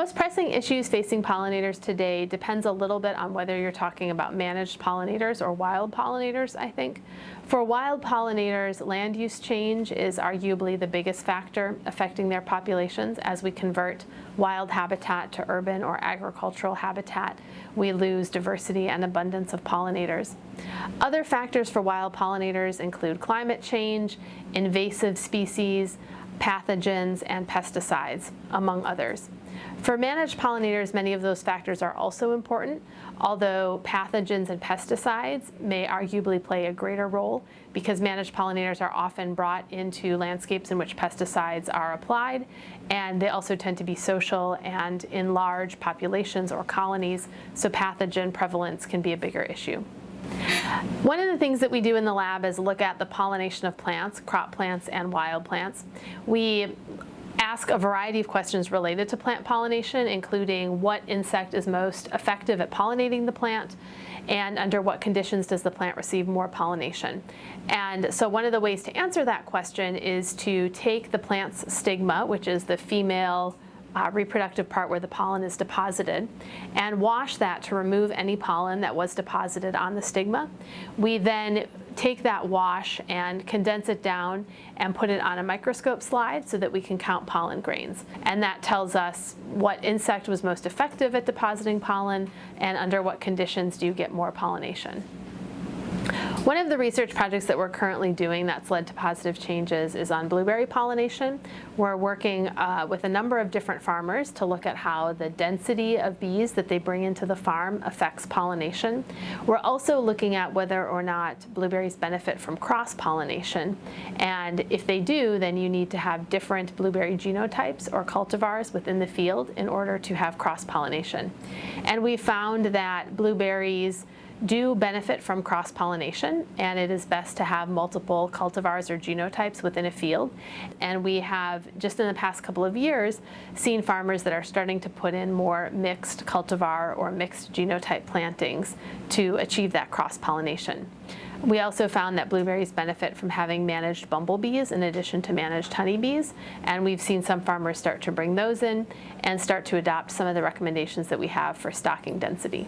The most pressing issues facing pollinators today depends a little bit on whether you're talking about managed pollinators or wild pollinators, I think. For wild pollinators, land use change is arguably the biggest factor affecting their populations. As we convert wild habitat to urban or agricultural habitat, we lose diversity and abundance of pollinators. Other factors for wild pollinators include climate change, invasive species, pathogens, and pesticides, among others. For managed pollinators, many of those factors are also important, although pathogens and pesticides may arguably play a greater role because managed pollinators are often brought into landscapes in which pesticides are applied, and they also tend to be social and in large populations or colonies, so pathogen prevalence can be a bigger issue. One of the things that we do in the lab is look at the pollination of plants, crop plants and wild plants. We ask a variety of questions related to plant pollination, including what insect is most effective at pollinating the plant, and under what conditions does the plant receive more pollination. And so one of the ways to answer that question is to take the plant's stigma, which is the female reproductive part where the pollen is deposited, and wash that to remove any pollen that was deposited on the stigma. We then take that wash and condense it down and put it on a microscope slide so that we can count pollen grains. And that tells us what insect was most effective at depositing pollen and under what conditions do you get more pollination. One of the research projects that we're currently doing that's led to positive changes is on blueberry pollination. We're working with a number of different farmers to look at how the density of bees that they bring into the farm affects pollination. We're also looking at whether or not blueberries benefit from cross-pollination. And if they do, then you need to have different blueberry genotypes or cultivars within the field in order to have cross-pollination. And we found that blueberries do benefit from cross-pollination, and it is best to have multiple cultivars or genotypes within a field. And we have, just in the past couple of years, seen farmers that are starting to put in more mixed cultivar or mixed genotype plantings to achieve that cross-pollination. We also found that blueberries benefit from having managed bumblebees in addition to managed honeybees, and we've seen some farmers start to bring those in and start to adopt some of the recommendations that we have for stocking density.